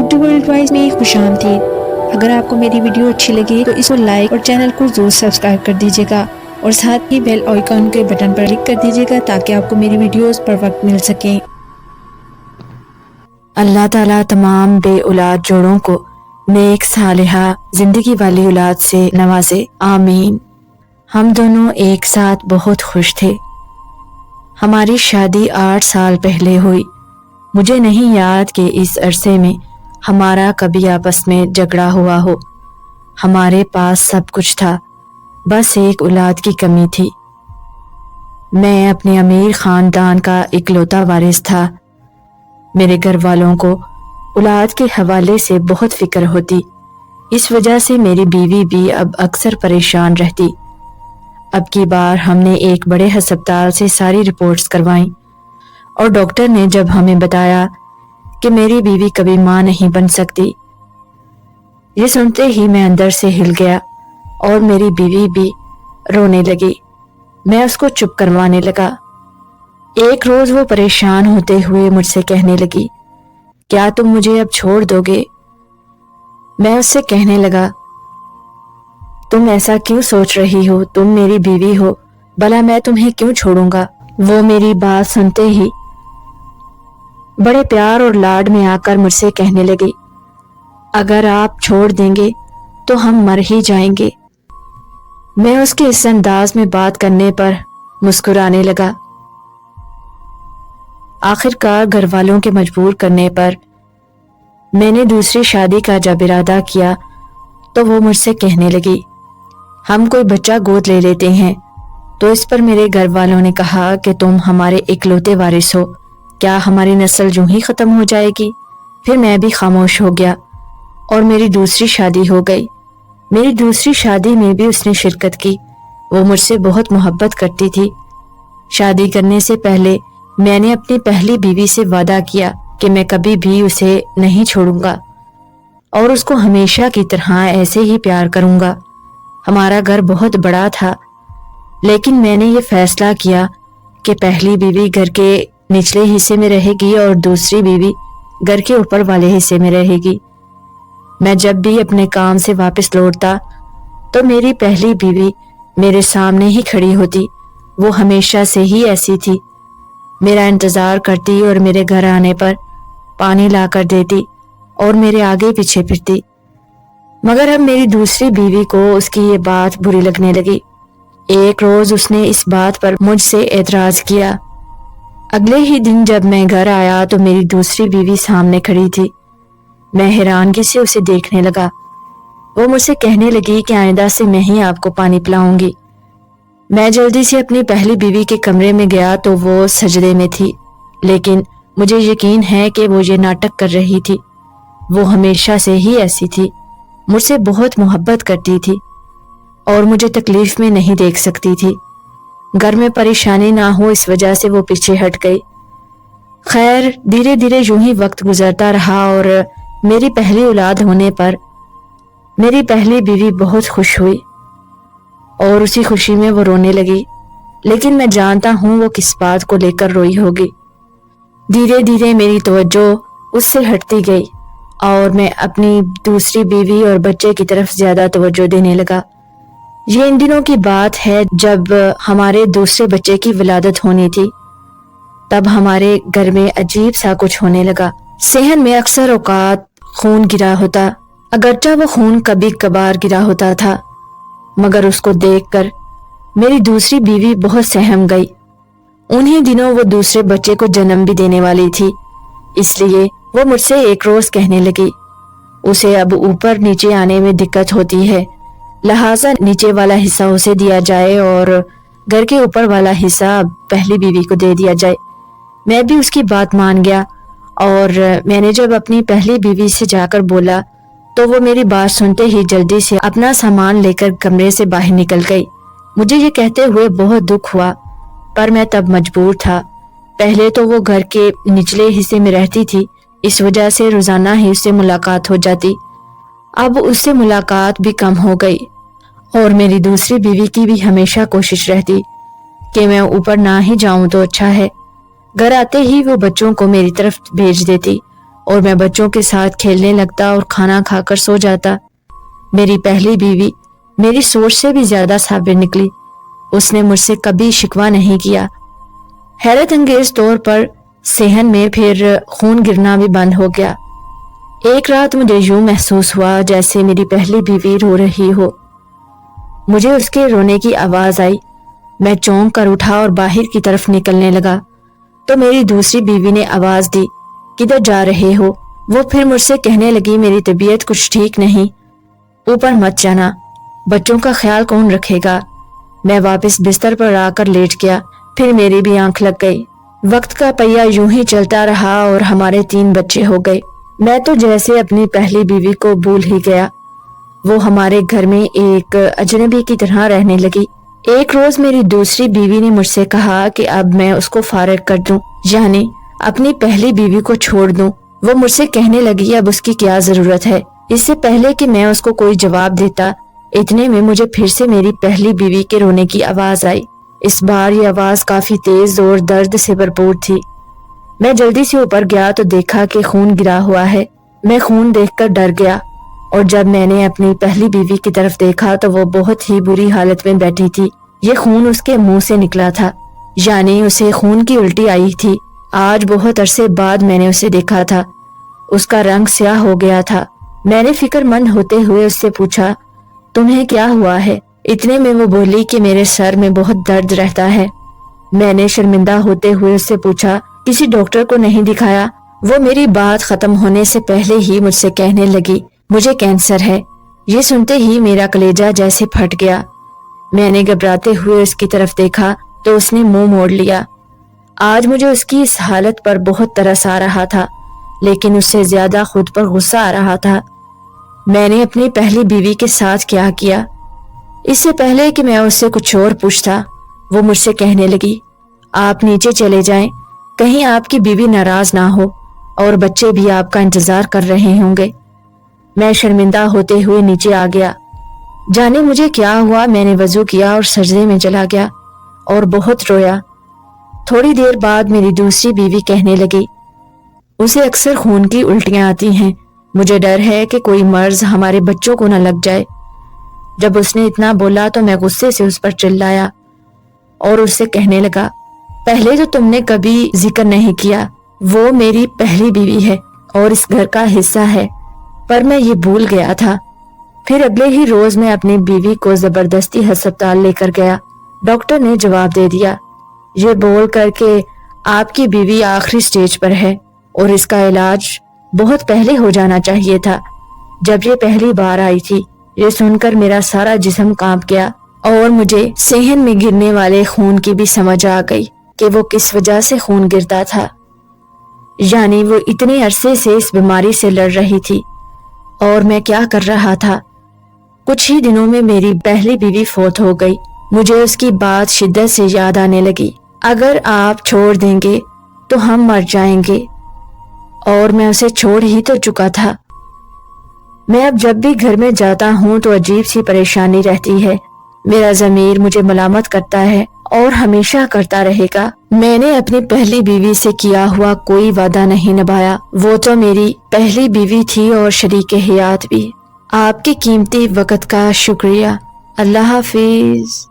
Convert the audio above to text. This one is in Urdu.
اردو ورلڈ وائز میں خوش آمدید۔ اگر آپ کو میری ویڈیو اچھی لگے تو اس کو لائک اور چینل کو ضرور سبسکرائب کر دیجیے گا اور ساتھ ہی بیل آئیکن کے بٹن پر کلک کر دیجیے گا تاکہ آپ کو میری ویڈیوز پر وقت مل سکیں۔ اللہ تعالیٰ تمام بے اولاد جوڑوں کو نیک صالحہ زندگی والی اولاد سے نوازے، آمین۔ ہم دونوں ایک ساتھ بہت خوش تھے۔ ہماری شادی 8 سال پہلے ہوئی۔ مجھے نہیں یاد کہ اس عرصے میں ہمارا کبھی آپس میں جھگڑا ہوا ہو۔ ہمارے پاس سب کچھ تھا، بس ایک اولاد کی کمی تھی۔ میں اپنے امیر خاندان کا اکلوتا وارث تھا۔ میرے گھر والوں کو اولاد کے حوالے سے بہت فکر ہوتی، اس وجہ سے میری بیوی بھی اب اکثر پریشان رہتی۔ اب کی بار ہم نے ایک بڑے ہسپتال سے ساری رپورٹس کروائیں اور ڈاکٹر نے جب ہمیں بتایا کہ میری بیوی کبھی ماں نہیں بن سکتی، یہ سنتے ہی میں اندر سے ہل گیا اور میری بیوی بھی رونے لگی۔ میں اس کو چپ کروانے لگا۔ ایک روز وہ پریشان ہوتے ہوئے مجھ سے کہنے لگی، کیا تم مجھے اب چھوڑ دو گے؟ میں اس سے کہنے لگا، تم ایسا کیوں سوچ رہی ہو؟ تم میری بیوی ہو، بھلا میں تمہیں کیوں چھوڑوں گا؟ وہ میری بات سنتے ہی بڑے پیار اور لاڈ میں آ کر مجھ سے کہنے لگی، اگر آپ چھوڑ دیں گے تو ہم مر ہی جائیں گے۔ میں اس کے اس انداز میں بات کرنے پر مسکرانے لگا۔ آخر کار گھر والوں کے مجبور کرنے پر میں نے دوسری شادی کا جب ارادہ کیا تو وہ مجھ سے کہنے لگی، ہم کوئی بچہ گود لے لیتے ہیں۔ تو اس پر میرے گھر والوں نے کہا کہ تم ہمارے اکلوتے وارث ہو، کیا ہماری نسل یوں ہی ختم ہو جائے گی؟ پھر میں بھی خاموش ہو گیا اور میری دوسری شادی ہو گئی۔ میری دوسری شادی میں بھی اس نے شرکت کی۔ وہ مجھ سے بہت محبت کرتی تھی۔ شادی کرنے سے پہلے میں نے اپنی پہلی بیوی سے وعدہ کیا کہ میں کبھی بھی اسے نہیں چھوڑوں گا اور اس کو ہمیشہ کی طرح ایسے ہی پیار کروں گا۔ ہمارا گھر بہت بڑا تھا، لیکن میں نے یہ فیصلہ کیا کہ پہلی بیوی گھر کے نچلے حصے میں رہے گی اور دوسری بیوی گھر کے اوپر والے حصے میں رہے گی۔ میں جب بھی اپنے کام سے واپس لوٹتا تو میری پہلی بیوی میرے سامنے ہی کھڑی ہوتی۔ وہ ہمیشہ سے ہی ایسی تھی، میرا انتظار کرتی اور میرے گھر آنے پر پانی لا کر دیتی اور میرے آگے پیچھے پھرتی۔ مگر اب میری دوسری بیوی کو اس کی یہ بات بری لگنے لگی۔ ایک روز اس نے اس بات پر مجھ سے اعتراض کیا۔ اگلے ہی دن جب میں گھر آیا تو میری دوسری بیوی سامنے کھڑی تھی۔ میں حیرانگی سے اسے دیکھنے لگا۔ وہ مجھ سے کہنے لگی کہ آئندہ سے میں ہی آپ کو پانی پلاؤں گی۔ میں جلدی سے اپنی پہلی بیوی کے کمرے میں گیا تو وہ سجدے میں تھی، لیکن مجھے یقین ہے کہ وہ یہ ناٹک کر رہی تھی۔ وہ ہمیشہ سے ہی ایسی تھی، مجھ سے بہت محبت کرتی تھی اور مجھے تکلیف میں نہیں دیکھ سکتی تھی۔ گھر میں پریشانی نہ ہو اس وجہ سے وہ پیچھے ہٹ گئی۔ خیر، دھیرے دھیرے یوں ہی وقت گزرتا رہا اور میری پہلی اولاد ہونے پر میری پہلی بیوی بہت خوش ہوئی اور اسی خوشی میں وہ رونے لگی، لیکن میں جانتا ہوں وہ کس بات کو لے کر روئی ہوگی۔ دھیرے دھیرے میری توجہ اس سے ہٹتی گئی اور میں اپنی دوسری بیوی اور بچے کی طرف زیادہ توجہ دینے لگا۔ یہ ان دنوں کی بات ہے جب ہمارے دوسرے بچے کی ولادت ہونی تھی۔ تب ہمارے گھر میں عجیب سا کچھ ہونے لگا۔ صحن میں اکثر اوقات خون گرا ہوتا، اگرچہ وہ خون کبھی کبھار گرا ہوتا تھا، مگر اس کو دیکھ کر میری دوسری بیوی بہت سہم گئی۔ انہی دنوں وہ دوسرے بچے کو جنم بھی دینے والی تھی، اس لیے وہ مجھ سے ایک روز کہنے لگی، اسے اب اوپر نیچے آنے میں دقت ہوتی ہے، لہٰذا نیچے والا حصہ اسے دیا جائے اور گھر کے اوپر والا حصہ پہلی بیوی کو دے دیا جائے۔ میں بھی اس کی بات مان گیا اور میں نے جب اپنی پہلی بیوی سے جا کر بولا تو وہ میری بات سنتے ہی جلدی سے اپنا سامان لے کر کمرے سے باہر نکل گئی۔ مجھے یہ کہتے ہوئے بہت دکھ ہوا، پر میں تب مجبور تھا۔ پہلے تو وہ گھر کے نچلے حصے میں رہتی تھی، اس وجہ سے روزانہ ہی اس سے ملاقات ہو جاتی۔ اب اس سے ملاقات بھی کم ہو گئی اور میری دوسری بیوی کی بھی ہمیشہ کوشش رہتی کہ میں اوپر نہ ہی جاؤں تو اچھا ہے۔ گھر آتے ہی وہ بچوں کو میری طرف بھیج دیتی اور میں بچوں کے ساتھ کھیلنے لگتا اور کھانا کھا کر سو جاتا۔ میری پہلی بیوی میری سوچ سے بھی زیادہ صابر نکلی۔ اس نے مجھ سے کبھی شکوہ نہیں کیا۔ حیرت انگیز طور پر صحن میں پھر خون گرنا بھی بند ہو گیا۔ ایک رات مجھے یوں محسوس ہوا جیسے میری پہلی بیوی رو رہی ہو۔ مجھے اس کے رونے کی آواز آئی۔ میں چونک کر اٹھا اور باہر کی طرف نکلنے لگا تو میری دوسری بیوی نے آواز دی، کدھر جا رہے ہو؟ وہ پھر مجھ سے کہنے لگی، میری طبیعت کچھ ٹھیک نہیں، اوپر مت جانا، بچوں کا خیال کون رکھے گا؟ میں واپس بستر پر آ کر لیٹ گیا۔ پھر میری بھی آنکھ لگ گئی۔ وقت کا پہیہ یوں ہی چلتا رہا اور ہمارے 3 بچے ہو گئے۔ میں تو جیسے اپنی پہلی بیوی کو بھول ہی گیا۔ وہ ہمارے گھر میں ایک اجنبی کی طرح رہنے لگی۔ ایک روز میری دوسری بیوی نے مجھ سے کہا کہ اب میں اس کو فارغ کر دوں، یعنی اپنی پہلی بیوی کو چھوڑ دوں۔ وہ مجھ سے کہنے لگی اب اس کی کیا ضرورت ہے۔ اس سے پہلے کہ میں اس کو کوئی جواب دیتا، اتنے میں مجھے پھر سے میری پہلی بیوی کے رونے کی آواز آئی۔ اس بار یہ آواز کافی تیز اور درد سے بھرپور تھی۔ میں جلدی سے اوپر گیا تو دیکھا کہ خون گرا ہوا ہے۔ میں خون دیکھ کر ڈر گیا اور جب میں نے اپنی پہلی بیوی کی طرف دیکھا تو وہ بہت ہی بری حالت میں بیٹھی تھی۔ یہ خون اس کے منہ سے نکلا تھا، یعنی اسے خون کی الٹی آئی تھی۔ آج بہت عرصے بعد میں نے اسے دیکھا تھا۔ اس کا رنگ سیاہ ہو گیا تھا۔ میں نے فکر مند ہوتے ہوئے اس سے پوچھا، تمہیں کیا ہوا ہے؟ اتنے میں وہ بولی کہ میرے سر میں بہت درد رہتا ہے۔ میں نے شرمندہ ہوتے ہوئے اس سے پوچھا، کسی ڈاکٹر کو نہیں دکھایا؟ وہ میری بات ختم ہونے سے پہلے ہی مجھ سے کہنے لگی، مجھے کینسر ہے۔ یہ سنتے ہی میرا کلیجہ جیسے پھٹ گیا۔ میں نے گھبراتے ہوئے اس کی طرف دیکھا تو اس نے منہ موڑ لیا۔ آج مجھے اس کی اس حالت پر بہت ترس آ رہا تھا، لیکن اس سے زیادہ خود پر غصہ آ رہا تھا۔ میں نے اپنی پہلی بیوی کے ساتھ کیا کیا؟ اس سے پہلے کہ میں اس سے کچھ اور پوچھتا، وہ مجھ سے کہنے لگی، آپ نیچے چلے جائیں، کہیں آپ کی بیوی ناراض نہ ہو اور بچے بھی آپ کا انتظار کر رہے ہوں گے۔ میں شرمندہ ہوتے ہوئے نیچے آ گیا۔ جانے مجھے کیا ہوا، میں نے وضو کیا اور سجدے میں چلا گیا اور بہت رویا۔ تھوڑی دیر بعد میری دوسری بیوی کہنے لگی، اسے اکثر خون کی الٹیاں آتی ہیں، مجھے ڈر ہے کہ کوئی مرض ہمارے بچوں کو نہ لگ جائے۔ جب اس نے اتنا بولا تو میں غصے سے اس پر چلایا اور اس سے کہنے لگا، پہلے تو تم نے کبھی ذکر نہیں کیا، وہ میری پہلی بیوی ہے اور اس گھر کا حصہ ہے، پر میں یہ بھول گیا تھا۔ پھر اگلے ہی روز میں اپنی بیوی کو زبردستی ہسپتال لے کر گیا۔ ڈاکٹر نے جواب دے دیا، یہ بول کر کہ آپ کی بیوی آخری سٹیج پر ہے اور اس کا علاج بہت پہلے ہو جانا چاہیے تھا۔ جب یہ پہلی بار آئی تھی، یہ سن کر میرا سارا جسم کانپ گیا اور مجھے صحن میں گرنے والے خون کی بھی سمجھ آ گئی کہ وہ کس وجہ سے خون گرتا تھا، یعنی وہ اتنے عرصے سے اس بیماری سے لڑ رہی تھی اور میں کیا کر رہا تھا۔ کچھ ہی دنوں میں میری پہلی بیوی فوت ہو گئی۔ مجھے اس کی بات شدت سے یاد آنے لگی، اگر آپ چھوڑ دیں گے تو ہم مر جائیں گے، اور میں اسے چھوڑ ہی تو چکا تھا۔ میں اب جب بھی گھر میں جاتا ہوں تو عجیب سی پریشانی رہتی ہے۔ میرا ضمیر مجھے ملامت کرتا ہے اور ہمیشہ کرتا رہے گا۔ میں نے اپنی پہلی بیوی سے کیا ہوا کوئی وعدہ نہیں نبھایا، وہ تو میری پہلی بیوی تھی اور شریک حیات بھی۔ آپ کے قیمتی وقت کا شکریہ۔ اللہ حافظ۔